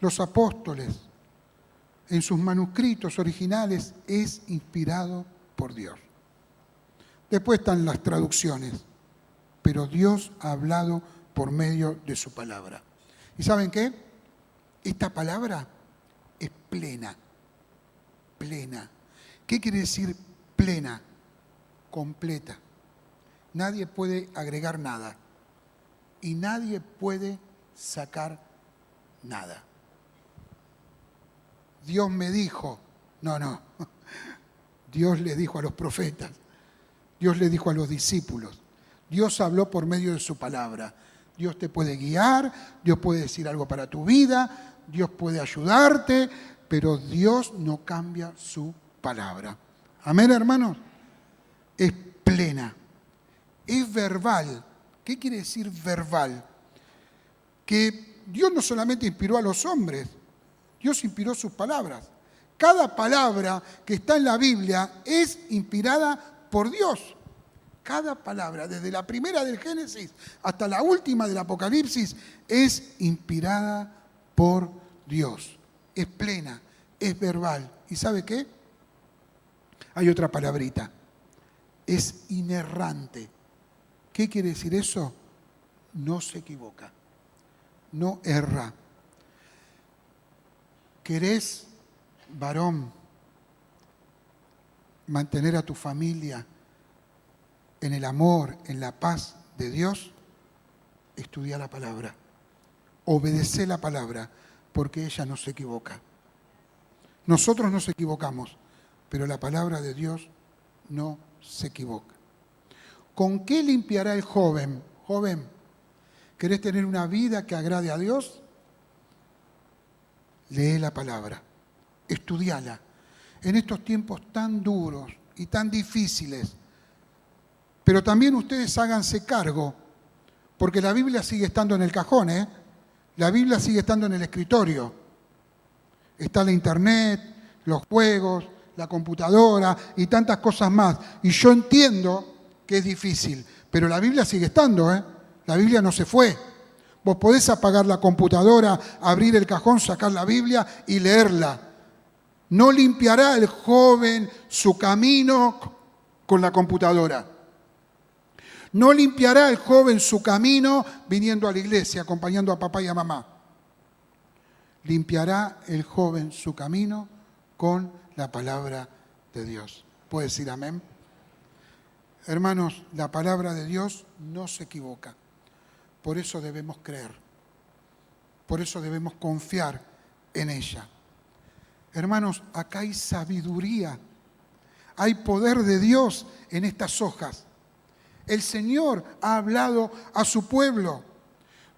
Speaker 1: los apóstoles, en sus manuscritos originales, es inspirado por Dios. Después están las traducciones, pero Dios ha hablado por medio de su palabra. ¿Y saben qué? Esta palabra es plena, plena. ¿Qué quiere decir plena? Completa. Nadie puede agregar nada y nadie puede sacar nada. Dios me dijo, no. Dios le dijo a los profetas, Dios le dijo a los discípulos, Dios habló por medio de su palabra. Dios te puede guiar, Dios puede decir algo para tu vida, Dios puede ayudarte, pero Dios no cambia su palabra. Amén, hermanos. Es plena, es verbal. ¿Qué quiere decir verbal? Que Dios no solamente inspiró a los hombres, Dios inspiró sus palabras. Cada palabra que está en la Biblia es inspirada por Dios. Cada palabra, desde la primera del Génesis hasta la última del Apocalipsis, es inspirada por Dios. Es plena, es verbal. ¿Y sabe qué? Hay otra palabrita. Es inerrante. ¿Qué quiere decir eso? No se equivoca, no erra. ¿Querés, varón, mantener a tu familia en el amor, en la paz de Dios? Estudia la palabra, obedece la palabra, porque ella no se equivoca. Nosotros nos equivocamos, pero la palabra de Dios no se equivoca. ¿Con qué limpiará el joven? Joven, ¿querés tener una vida que agrade a Dios? Lee la palabra, estudiala. En estos tiempos tan duros y tan difíciles, pero también ustedes háganse cargo, porque la Biblia sigue estando en el cajón, La Biblia sigue estando en el escritorio. Está la internet, los juegos, la computadora y tantas cosas más. Y yo entiendo que es difícil, pero la Biblia sigue estando, ¿eh? La Biblia no se fue. Vos podés apagar la computadora, abrir el cajón, sacar la Biblia y leerla. No limpiará el joven su camino con la computadora. No limpiará el joven su camino viniendo a la iglesia, acompañando a papá y a mamá. Limpiará el joven su camino con la palabra de Dios. ¿Puede decir amén? Hermanos, la palabra de Dios no se equivoca. Por eso debemos creer. Por eso debemos confiar en ella. Hermanos, acá hay sabiduría. Hay poder de Dios en estas hojas. El Señor ha hablado a su pueblo.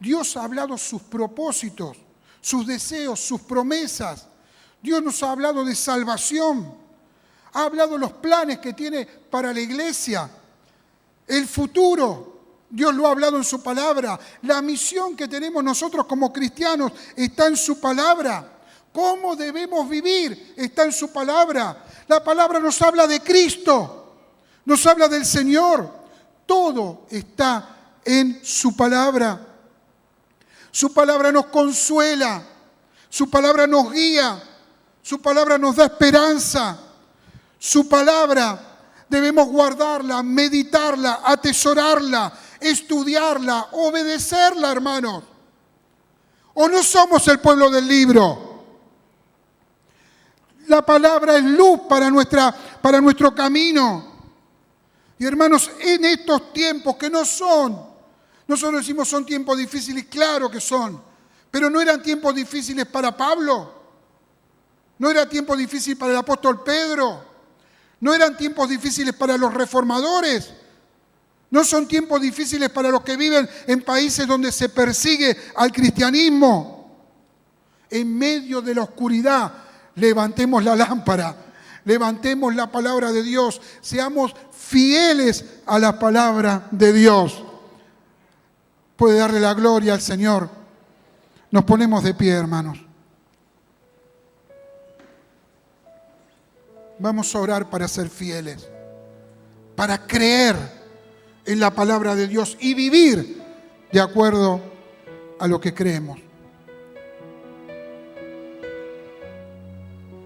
Speaker 1: Dios ha hablado sus propósitos, sus deseos, sus promesas. Dios nos ha hablado de salvación. Ha hablado los planes que tiene para la iglesia. El futuro, Dios lo ha hablado en su palabra. La misión que tenemos nosotros como cristianos está en su palabra. ¿Cómo debemos vivir? Está en su palabra. La palabra nos habla de Cristo, nos habla del Señor. Todo está en su palabra. Su palabra nos consuela, su palabra nos guía, su palabra nos da esperanza. Su palabra debemos guardarla, meditarla, atesorarla, estudiarla, obedecerla, hermanos. ¿O no somos el pueblo del libro? La palabra es luz para nuestro camino. Y hermanos, en estos tiempos que nosotros decimos son tiempos difíciles, claro que son, pero no eran tiempos difíciles para Pablo, no era tiempo difícil para el apóstol Pedro, no eran tiempos difíciles para los reformadores, no son tiempos difíciles para los que viven en países donde se persigue al cristianismo. En medio de la oscuridad, levantemos la lámpara, levantemos la palabra de Dios, seamos fieles a la palabra de Dios. Puede darle la gloria al Señor. Nos ponemos de pie, hermanos. Vamos a orar para ser fieles, para creer en la palabra de Dios y vivir de acuerdo a lo que creemos.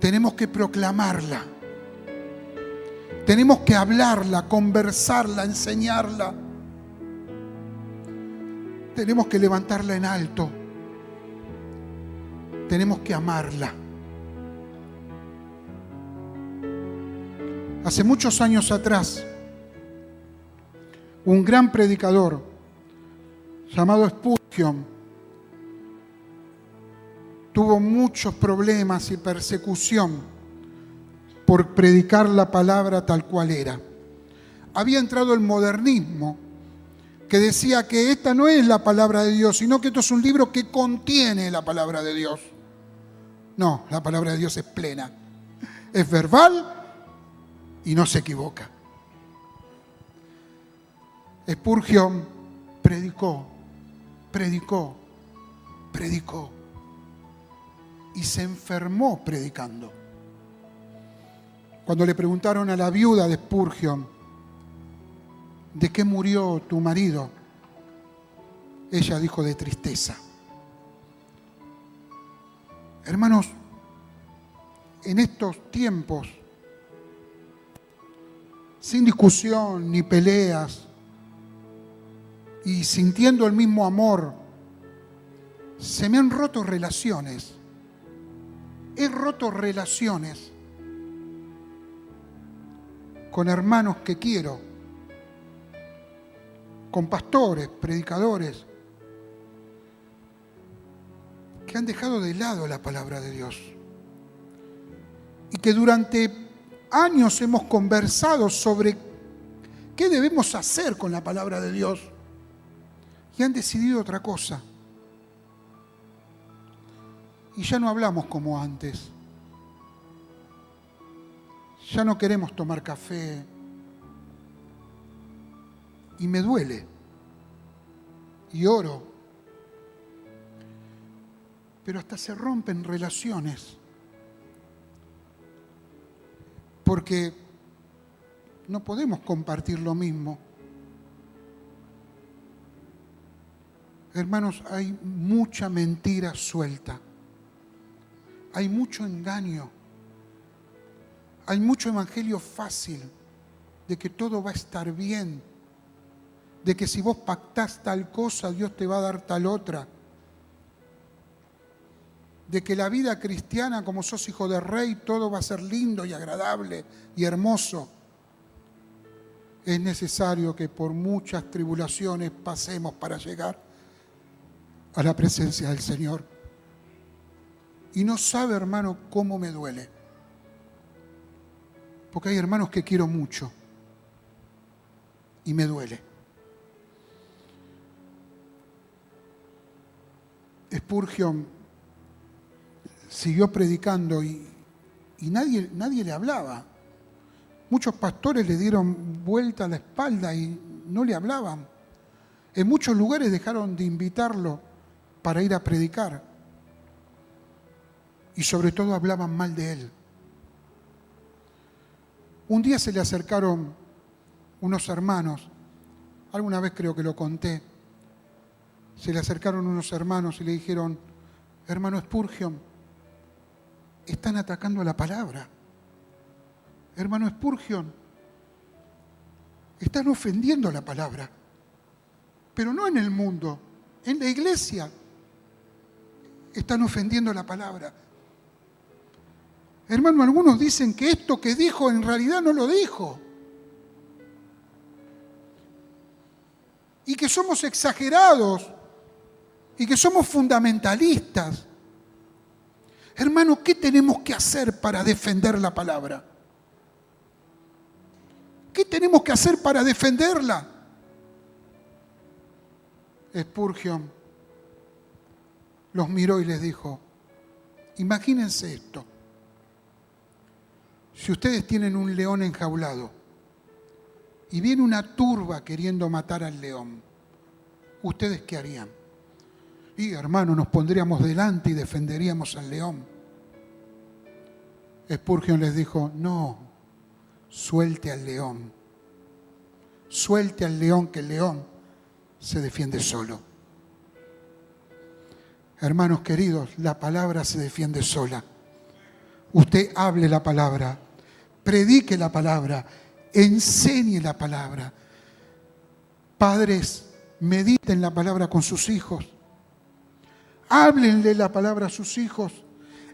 Speaker 1: Tenemos que proclamarla. Tenemos que hablarla, conversarla, enseñarla. Tenemos que levantarla en alto. Tenemos que amarla. Hace muchos años atrás, un gran predicador llamado Spurgeon tuvo muchos problemas y persecución por predicar la palabra tal cual era. Había entrado el modernismo, que decía que esta no es la palabra de Dios, sino que esto es un libro que contiene la palabra de Dios. No, la palabra de Dios es plena, es verbal y no se equivoca. Spurgeon predicó y se enfermó predicando. Cuando le preguntaron a la viuda de Spurgeon, ¿de qué murió tu marido? Ella dijo, de tristeza. Hermanos, en estos tiempos, sin discusión ni peleas, y sintiendo el mismo amor, se me han roto relaciones. He roto relaciones con hermanos que quiero, con pastores, predicadores, que han dejado de lado la palabra de Dios y que durante años hemos conversado sobre qué debemos hacer con la palabra de Dios y han decidido otra cosa. Y ya no hablamos como antes. Ya no queremos tomar café. Y me duele. Y oro. Pero hasta se rompen relaciones. porque no podemos compartir lo mismo. Hermanos, hay mucha mentira suelta. Hay mucho engaño. Hay mucho evangelio fácil de que todo va a estar bien, de que si vos pactás tal cosa, Dios te va a dar tal otra, de que la vida cristiana, como sos hijo de rey, todo va a ser lindo y agradable y hermoso. Es necesario que por muchas tribulaciones pasemos para llegar a la presencia del Señor. Y no sabe, hermano, cómo me duele. Porque hay hermanos que quiero mucho y me duele. Spurgeon siguió predicando y nadie le hablaba. Muchos pastores le dieron vuelta a la espalda y no le hablaban. En muchos lugares dejaron de invitarlo para ir a predicar. Y sobre todo hablaban mal de él. Un día se le acercaron unos hermanos, alguna vez creo que lo conté, se le acercaron unos hermanos y le dijeron: hermano Spurgeon, están atacando a la palabra. Hermano Spurgeon, están ofendiendo a la palabra. Pero no en el mundo, en la iglesia están ofendiendo la palabra. Hermano, algunos dicen que esto que dijo en realidad no lo dijo. Y que somos exagerados y que somos fundamentalistas. Hermano, ¿qué tenemos que hacer para defender la palabra? ¿Qué tenemos que hacer para defenderla? Spurgeon los miró y les dijo: imagínense esto. Si ustedes tienen un león enjaulado y viene una turba queriendo matar al león, ¿ustedes qué harían? Y hermano, nos pondríamos delante y defenderíamos al león. Spurgeon les dijo: no, suelte al león. Suelte al león, que el león se defiende solo. Hermanos queridos, la palabra se defiende sola. Usted hable la palabra, predique la palabra, enseñe la palabra. Padres, mediten la palabra con sus hijos. Háblenle la palabra a sus hijos.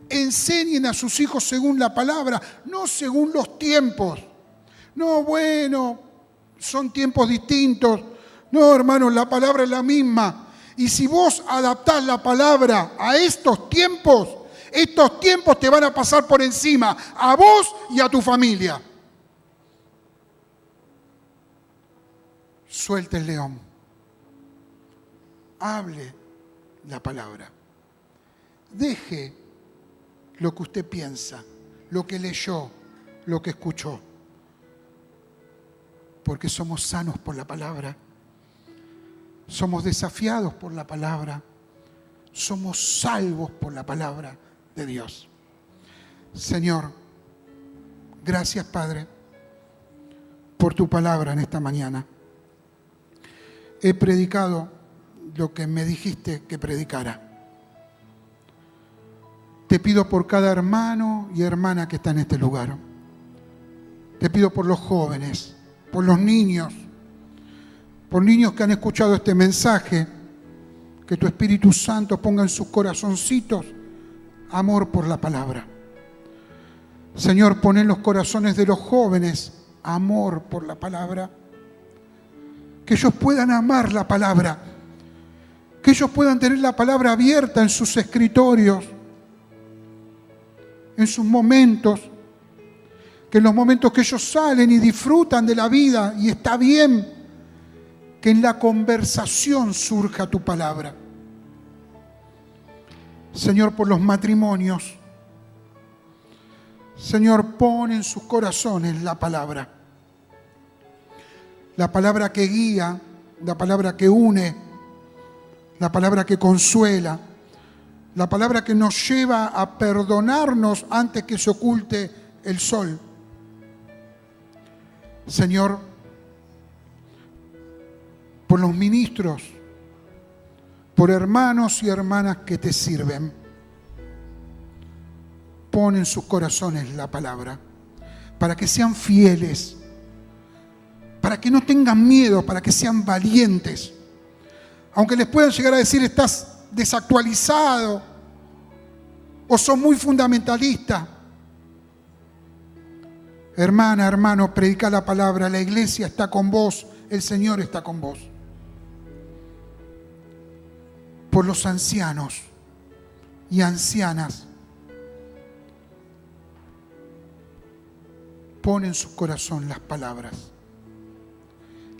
Speaker 1: Enseñen a sus hijos según la palabra, no según los tiempos. No, bueno, son tiempos distintos. No, hermanos, la palabra es la misma. Y si vos adaptás la palabra a estos tiempos te van a pasar por encima, a vos y a tu familia. Suelte el león. Hable la palabra. Deje lo que usted piensa, lo que leyó, lo que escuchó. Porque somos sanos por la palabra. Somos desafiados por la palabra. Somos salvos por la palabra de Dios. Señor, gracias, Padre, por tu palabra en esta mañana. He predicado lo que me dijiste que predicara. Te pido por cada hermano y hermana que está en este lugar. Te pido por los jóvenes, por los niños, por niños que han escuchado este mensaje, que tu Espíritu Santo ponga en sus corazoncitos amor por la palabra. Señor, pon en los corazones de los jóvenes amor por la palabra. Que ellos puedan amar la palabra. Que ellos puedan tener la palabra abierta en sus escritorios, en sus momentos. Que en los momentos que ellos salen y disfrutan de la vida, y está bien, que en la conversación surja tu palabra. Señor, por los matrimonios, Señor, pon en sus corazones la palabra que guía, la palabra que une, la palabra que consuela, la palabra que nos lleva a perdonarnos antes que se oculte el sol, Señor, por los ministros, por hermanos y hermanas que te sirven. Pon en sus corazones la palabra, para que sean fieles, para que no tengan miedo, para que sean valientes. Aunque les puedan llegar a decir, estás desactualizado o sos muy fundamentalista. Hermana, hermano, predica la palabra, la iglesia está con vos, el Señor está con vos. Por los ancianos y ancianas, pon en su corazón las palabras.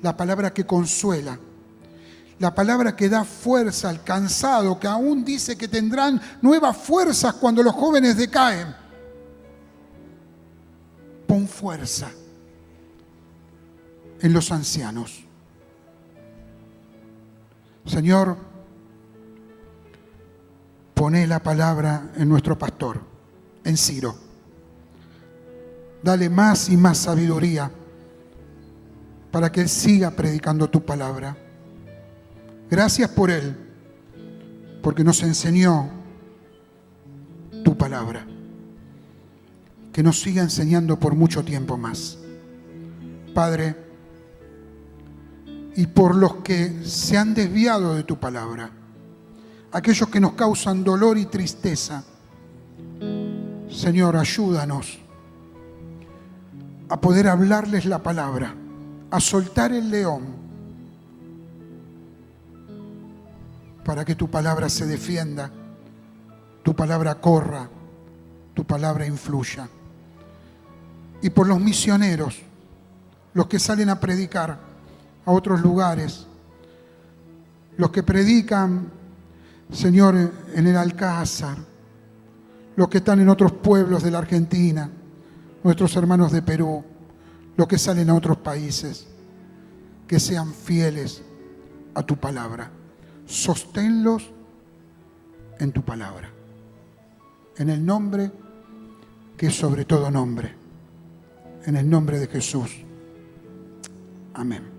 Speaker 1: La palabra que consuela, la palabra que da fuerza al cansado, que aún dice que tendrán nuevas fuerzas cuando los jóvenes decaen. Pon fuerza en los ancianos. Señor, poné la palabra en nuestro pastor, en Ciro. Dale más y más sabiduría para que él siga predicando tu palabra. Gracias por él, porque nos enseñó tu palabra. Que nos siga enseñando por mucho tiempo más. Padre, y por los que se han desviado de tu palabra, aquellos que nos causan dolor y tristeza, Señor, ayúdanos a poder hablarles la palabra, a soltar el león, para que tu palabra se defienda, tu palabra corra, tu palabra influya. Y por los misioneros, los que salen a predicar a otros lugares, los que predican, Señor, en el Alcázar, los que están en otros pueblos de la Argentina, nuestros hermanos de Perú, los que salen a otros países, que sean fieles a tu palabra. Sosténlos en tu palabra, en el nombre que es sobre todo nombre, en el nombre de Jesús. Amén.